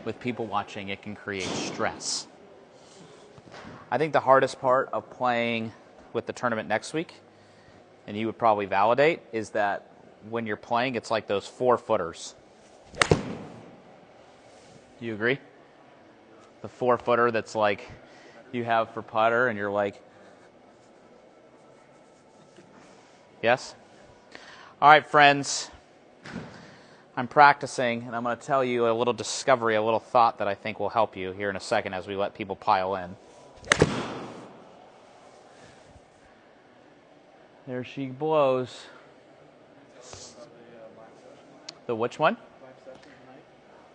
with people watching, it can create stress. I think the hardest part of playing with the tournament next week, and you would probably validate, is that when you're playing, it's like those 4-footers. Do you agree? The 4-footer that's like you have for putter, and you're like, yes? All right, friends. I'm practicing, and I'm going to tell you a little discovery, a little thought that I think will help you here in a second as we let people pile in. There she blows. The which one?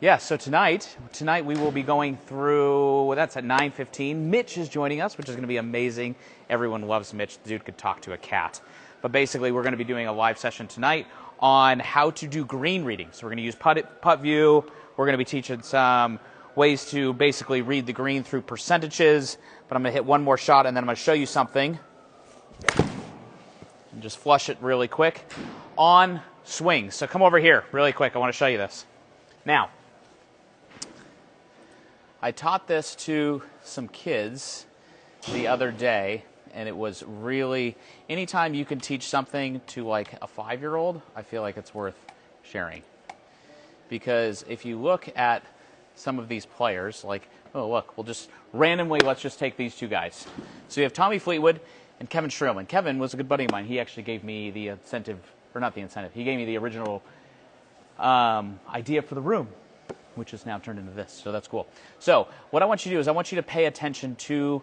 Yeah, so tonight we will be going through, that's at 9:15. Mitch is joining us, which is going to be amazing. Everyone loves Mitch. The dude could talk to a cat. But basically, we're going to be doing a live session tonight on how to do green reading. So we're going to use Putt View. We're going to be teaching some ways to basically read the green through percentages. But I'm going to hit one more shot, and then I'm going to show you something. And just flush it really quick. On swings. So come over here really quick. I want to show you this. Now, I taught this to some kids the other day, and it was really, anytime you can teach something to like a 5-year-old, I feel like it's worth sharing. Because if you look at some of these players, like, oh look, we'll just randomly, let's just take these two guys. So you have Tommy Fleetwood and Kevin Streelman. Kevin was a good buddy of mine. He actually gave me the incentive, or not the incentive, he gave me the original idea for the room, which is now turned into this, so that's cool. So what I want you to do is I want you to pay attention to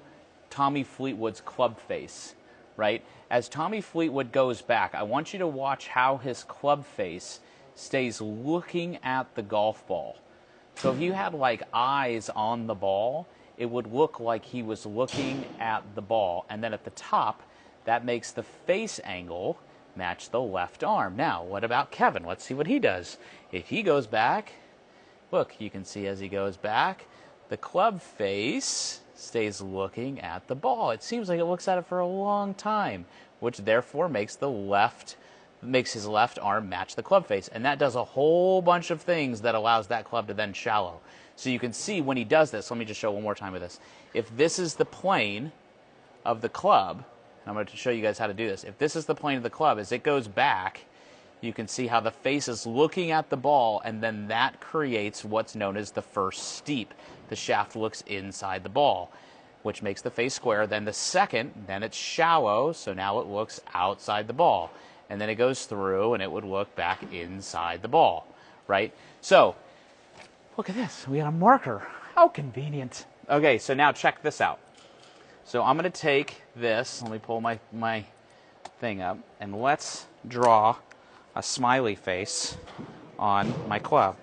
Tommy Fleetwood's club face, right? As Tommy Fleetwood goes back, I want you to watch how his club face stays looking at the golf ball. So if you had like eyes on the ball, it would look like he was looking at the ball. And then at the top, that makes the face angle match the left arm. Now, what about Kevin? Let's see what he does. If he goes back, look, you can see as he goes back, the club face stays looking at the ball. It seems like it looks at it for a long time, which therefore makes his left arm match the club face. And that does a whole bunch of things that allows that club to then shallow. So you can see when he does this, let me just show one more time with this. If this is the plane of the club, and I'm going to show you guys how to do this. If this is the plane of the club, as it goes back, you can see how the face is looking at the ball, and then that creates what's known as the first steep. The shaft looks inside the ball, which makes the face square. Then the second, then it's shallow, so now it looks outside the ball. And then it goes through, and it would look back inside the ball, right? So, look at this. We got a marker. How convenient. Okay, so now check this out. So I'm going to take this. Let me pull my thing up, and let's draw a smiley face on my club.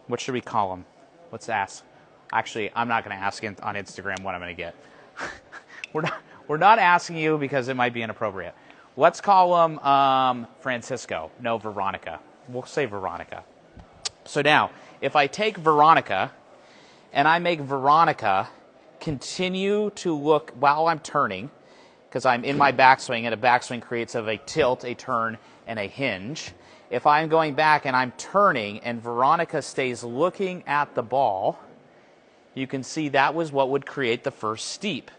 What should we call him? Let's ask. Actually, I'm not going to ask on Instagram what I'm going to get. We're not asking you because it might be inappropriate. Let's call him Francisco. No, Veronica. We'll say Veronica. So now, if I take Veronica and I make Veronica continue to look while I'm turning, because I'm in my backswing, and a backswing creates of a tilt, a turn, and a hinge. If I'm going back and I'm turning and Veronica stays looking at the ball, you can see that was what would create the first steep.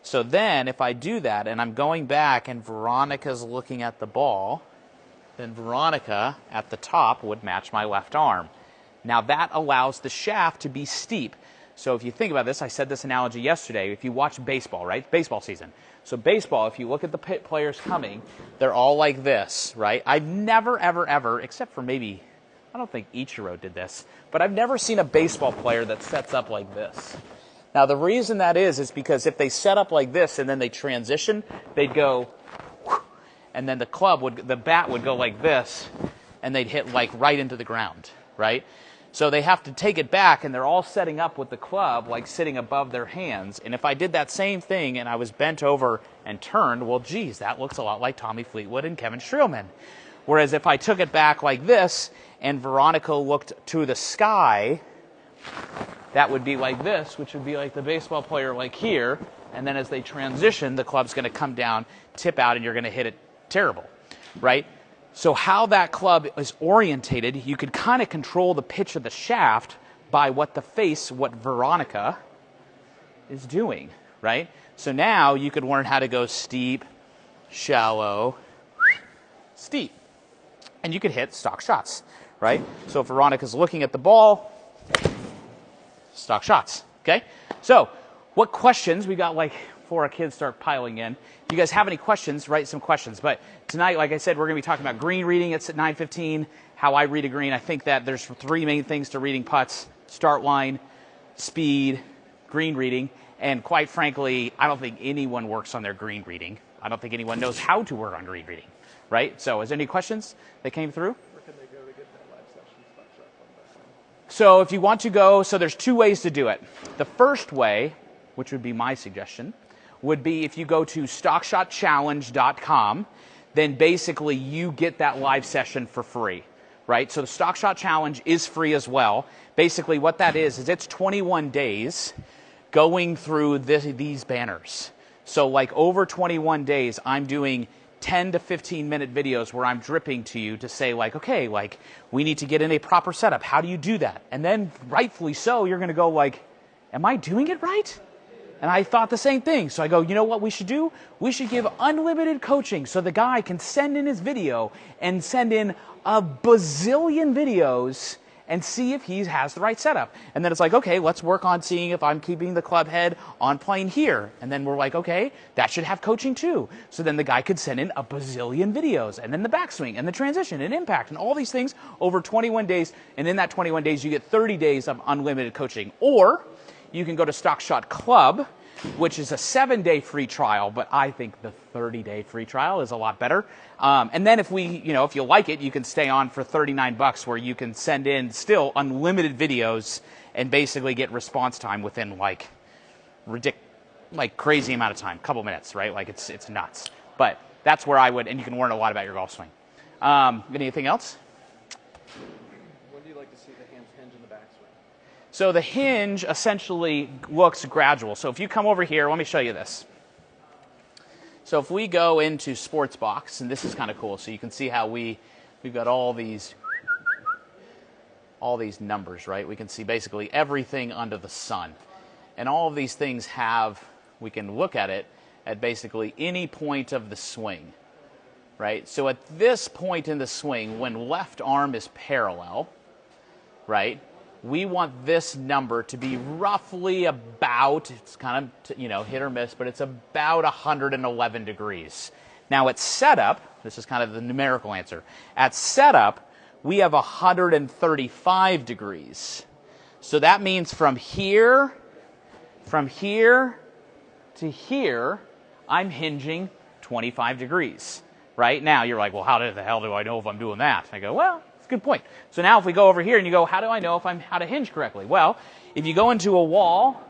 So then if I do that and I'm going back and Veronica's looking at the ball, then Veronica at the top would match my left arm. Now that allows the shaft to be steep. So if you think about this, I said this analogy yesterday, if you watch baseball, right? Baseball season. So baseball, if you look at the players coming, they're all like this, right? I've never, ever, ever, except for maybe, I don't think Ichiro did this, but I've never seen a baseball player that sets up like this. Now the reason that is because if they set up like this and then they transition, they'd go, and then the bat would go like this, and they'd hit like right into the ground, right? So they have to take it back, and they're all setting up with the club, like sitting above their hands. And if I did that same thing and I was bent over and turned, well, geez, that looks a lot like Tommy Fleetwood and Kevin Streelman. Whereas if I took it back like this and Veronica looked to the sky, that would be like this, which would be like the baseball player like here. And then as they transition, the club's going to come down, tip out, and you're going to hit it terrible, right? So how that club is orientated, you could kind of control the pitch of the shaft by what Veronica is doing, right? So now you could learn how to go steep, shallow, steep. And you could hit stock shots, right? So if Veronica's looking at the ball, stock shots, okay? So what questions, we got like before our kids start piling in, if you guys have any questions, write some questions. But tonight, like I said, we're going to be talking about green reading. It's at 9:15, how I read a green. I think that there's 3 main things to reading putts: start line, speed, green reading. And quite frankly, I don't think anyone works on their green reading. I don't think anyone knows how to work on green reading, right? So is there any questions that came through? Where can they go to get that live session? So if you want to go, so there's 2 ways to do it. The first way, which would be my suggestion, would be if you go to stockshotchallenge.com, then basically you get that live session for free, right? So the Stock Shot Challenge is free as well. Basically what that is it's 21 days going through these banners. So like over 21 days, I'm doing 10 to 15 minute videos where I'm dripping to you to say like, okay, like we need to get in a proper setup. How do you do that? And then rightfully so, you're going to go like, am I doing it right? And I thought the same thing. So I go, you know what we should do? We should give unlimited coaching so the guy can send in his video and send in a bazillion videos and see if he has the right setup. And then it's like, okay, let's work on seeing if I'm keeping the club head on plane here. And then we're like, okay, that should have coaching too. So then the guy could send in a bazillion videos, and then the backswing and the transition and impact and all these things over 21 days. And in that 21 days, you get 30 days of unlimited coaching. Or you can go to Stock Shot Club, which is a 7-day free trial, but I think the 30-day free trial is a lot better. And then if you like it, you can stay on for $39 where you can send in still unlimited videos and basically get response time within like crazy amount of time, couple minutes, right? Like it's nuts. But that's where I would, and you can learn a lot about your golf swing. Anything else? When do you like to see the hands hinge in the backswing? So the hinge essentially looks gradual. So if you come over here, let me show you this. So if we go into Sports Box, and this is kind of cool, so you can see how we've got all these numbers, right? We can see basically everything under the sun. And all of these things we can look at it at basically any point of the swing, right? So at this point in the swing, when left arm is parallel, right, we want this number to be roughly about, it's kind of, hit or miss, but it's about 111 degrees. Now at setup, this is kind of the numerical answer. At setup, we have 135 degrees. So that means from here to here, I'm hinging 25 degrees. Right? Now you're like, well, how the hell do I know if I'm doing that? I go, well, that's a good point. So now if we go over here and you go, how do I know if I'm how to hinge correctly? Well, if you go into a wall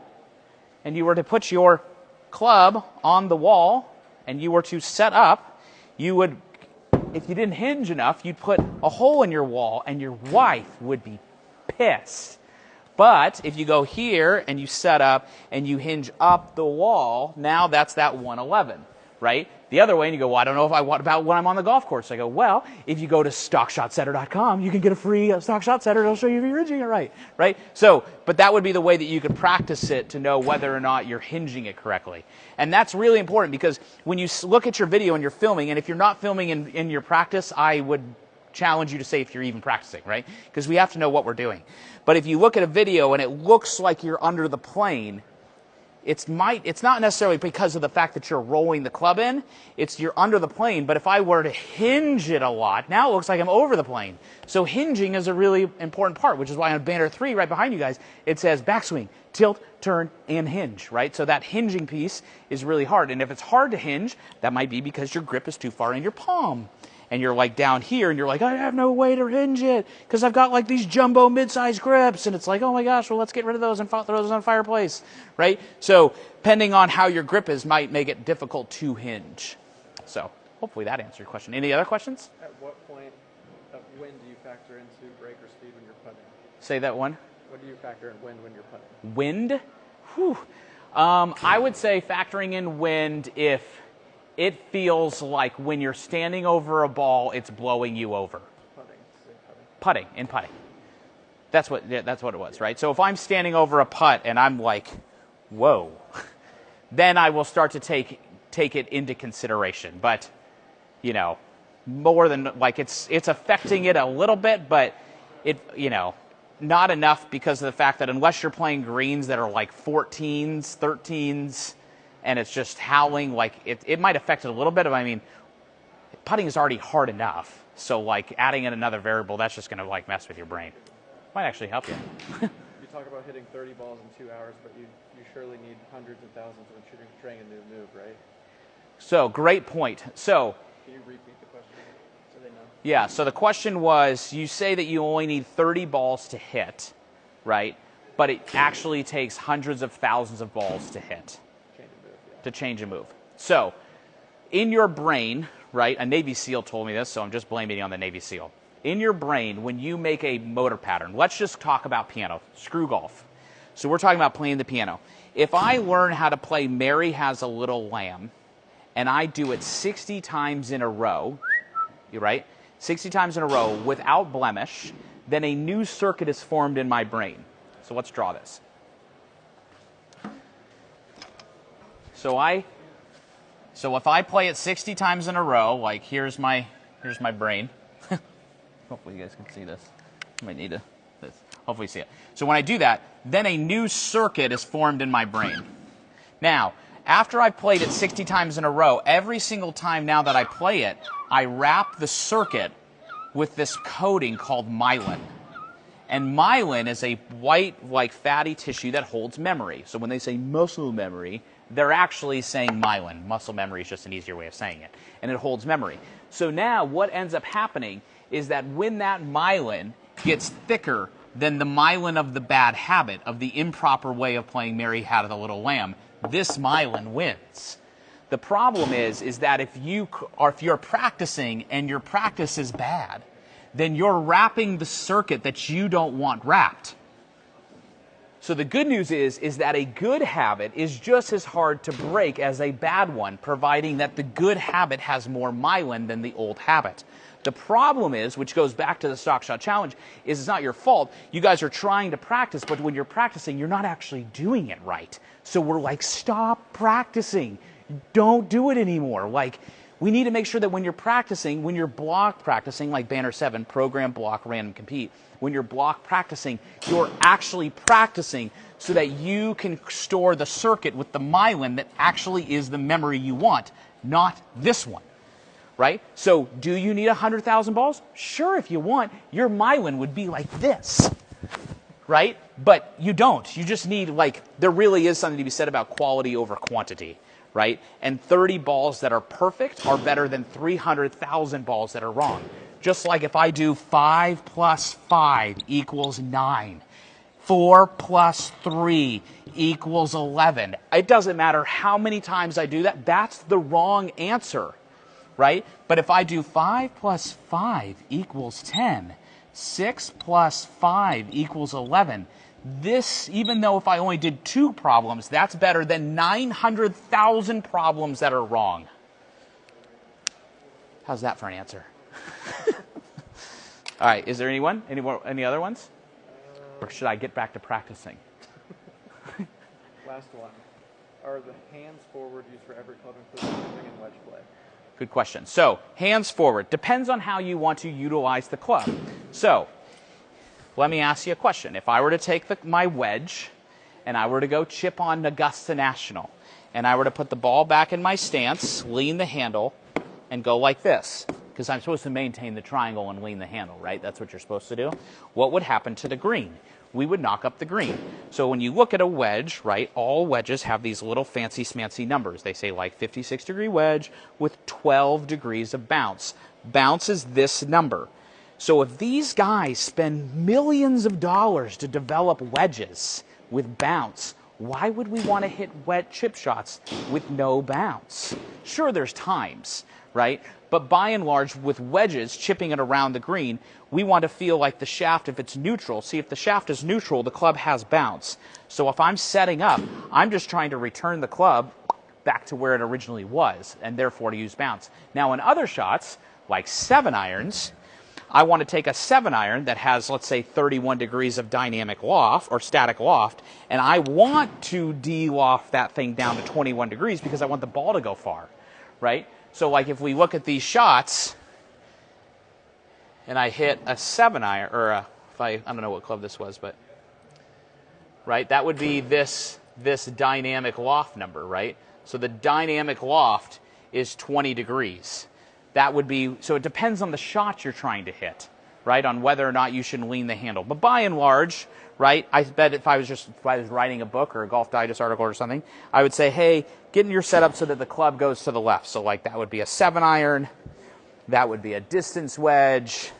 and you were to put your club on the wall and you were to set up, you would, if you didn't hinge enough, you'd put a hole in your wall and your wife would be pissed. But if you go here and you set up and you hinge up the wall, now that's that 111, right? The other way, and you go, well, I don't know if about when I'm on the golf course. I go, well, if you go to StockShotSetter.com, you can get a free Stock Shot Setter. It'll show you if you're hinging it right, right? So, but that would be the way that you could practice it to know whether or not you're hinging it correctly. And that's really important because when you look at your video and you're filming, and if you're not filming in your practice, I would challenge you to say if you're even practicing, right? Because we have to know what we're doing. But if you look at a video and it looks like you're under the plane, it's not necessarily because of the fact that you're rolling the club in, it's you're under the plane, but if I were to hinge it a lot, now it looks like I'm over the plane. So hinging is a really important part, which is why on banner 3 right behind you guys, it says backswing, tilt, turn, and hinge, right? So that hinging piece is really hard. And if it's hard to hinge, that might be because your grip is too far in your palm. And you're like down here and you're like, I have no way to hinge it because I've got like these jumbo mid-sized grips. And it's like, oh my gosh, well, let's get rid of those and throw those on fireplace, right? So depending on how your grip is might make it difficult to hinge. So hopefully that answered your question. Any other questions? At what point of wind do you factor into breaker speed when you're putting? Say that one. What do you factor in wind when you're putting? Wind? Whew. I would say factoring in wind if It feels like when you're standing over a ball, it's blowing you over. Putting. In putting. That's what it was, right? So if I'm standing over a putt and I'm like, whoa, then I will start to take it into consideration. But, you know, more than like it's affecting it a little bit, but it, you know, not enough because of the fact that unless you're playing greens that are like 14s, 13s, and it's just howling, like it might affect it a little bit. I mean, putting is already hard enough. So like adding in another variable, that's just going to like mess with your brain. Might actually help you. You talk about hitting 30 balls in 2 hours, but you surely need hundreds of thousands when trying a new move, right? So great point. So can you repeat the question so they know? Yeah, so the question was, you say that you only need 30 balls to hit, right? But it actually takes hundreds of thousands of balls to hit. To change a move. So, in your brain, right, a Navy SEAL told me this, so I'm just blaming it on the Navy SEAL. In your brain, when you make a motor pattern, let's just talk about piano, screw golf. So we're talking about playing the piano. If I learn how to play Mary Has a Little Lamb, and I do it 60 times in a row, right, 60 times in a row without blemish, then a new circuit is formed in my brain. So let's draw this. So if I play it 60 times in a row, like here's my brain. Hopefully you guys can see this. You might need to hopefully you see it. So when I do that, then a new circuit is formed in my brain. Now, after I've played it 60 times in a row, every single time now that I play it, I wrap the circuit with this coating called myelin. And myelin is a white, like fatty tissue that holds memory. So when they say muscle memory, they're actually saying myelin. Muscle memory is just an easier way of saying it. And it holds memory. So now what ends up happening is that when that myelin gets thicker than the myelin of the bad habit, of the improper way of playing Mary Had a Little Lamb, this myelin wins. The problem is that if you're practicing and your practice is bad, then you're wrapping the circuit that you don't want wrapped. So the good news is that a good habit is just as hard to break as a bad one, providing that the good habit has more myelin than the old habit. The problem is, which goes back to the Stock Shot Challenge, is it's not your fault. You guys are trying to practice, but when you're practicing, you're not actually doing it right. So we're like, stop practicing. Don't do it anymore. Like, we need to make sure that when you're practicing, when you're block practicing, like Banner 7, program, block, random, compete, when you're block practicing, you're actually practicing so that you can store the circuit with the myelin that actually is the memory you want, not this one, right? So do you need 100,000 balls? Sure, if you want. Your myelin would be like this, right? But you don't. You just need, like, there really is something to be said about quality over quantity, right? And 30 balls that are perfect are better than 300,000 balls that are wrong. Just like if I do 5 plus 5 equals 9. 4 plus 3 equals 11. It doesn't matter how many times I do that. That's the wrong answer, right? But if I do 5 plus 5 equals 10, 6 plus 5 equals 11, this, even though if I only did 2 problems, that's better than 900,000 problems that are wrong. How's that for an answer? All right, is there anyone? Any other ones? Or should I get back to practicing? Last one. Are the hands forward used for every club, including chipping and wedge play? Good question. So, hands forward. Depends on how you want to utilize the club. So, let me ask you a question. If I were to take my wedge and I were to go chip on Augusta National, and I were to put the ball back in my stance, lean the handle, and go like this, because I'm supposed to maintain the triangle and lean the handle, right? That's what you're supposed to do. What would happen to the green? We would knock up the green. So when you look at a wedge, right, all wedges have these little fancy smancy numbers. They say like 56-degree wedge with 12 degrees of bounce. Bounce is this number. So if these guys spend millions of dollars to develop wedges with bounce, why would we want to hit wet chip shots with no bounce? Sure, there's times, right? But by and large, with wedges, chipping it around the green, we want to feel like the shaft, if it's neutral. See, if the shaft is neutral, the club has bounce. So if I'm setting up, I'm just trying to return the club back to where it originally was, and therefore to use bounce. Now in other shots, like 7-irons, I want to take a 7-iron that has, let's say, 31 degrees of dynamic loft or static loft, and I want to de-loft that thing down to 21 degrees because I want the ball to go far, right? So like if we look at these shots, and I hit a 7-iron, or I don't know what club this was, but, right, that would be this dynamic loft number, right? So the dynamic loft is 20 degrees. That would be, so it depends on the shot you're trying to hit, right, on whether or not you should lean the handle. But by and large, right, I bet if I was writing a book or a Golf Digest article or something, I would say, hey, get in your setup so that the club goes to the left. So like that would be a 7-iron, that would be a distance wedge,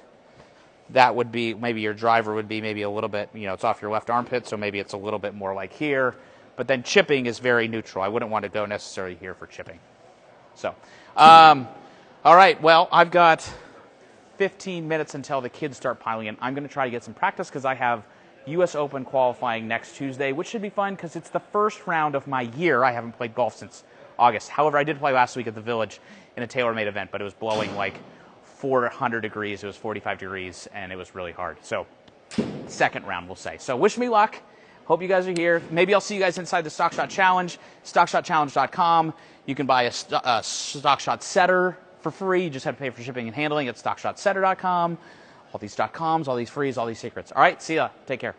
that would be, maybe your driver would be maybe a little bit, it's off your left armpit, so maybe it's a little bit more like here. But then chipping is very neutral. I wouldn't want to go necessarily here for chipping. So, all right, well, I've got 15 minutes until the kids start piling in. I'm going to try to get some practice because I have U.S. Open qualifying next Tuesday, which should be fun because it's the first round of my year. I haven't played golf since August. However, I did play last week at the Village in a TaylorMade event, but it was blowing like 400 degrees. It was 45 degrees, and it was really hard. So, second round, we'll say. So, wish me luck. Hope you guys are here. Maybe I'll see you guys inside the StockShot Challenge, StockShotChallenge.com. You can buy a StockShot setter for free. You just have to pay for shipping and handling at StockShotSetter.com. All these .coms, all these frees, all these secrets. All right, see ya. Take care.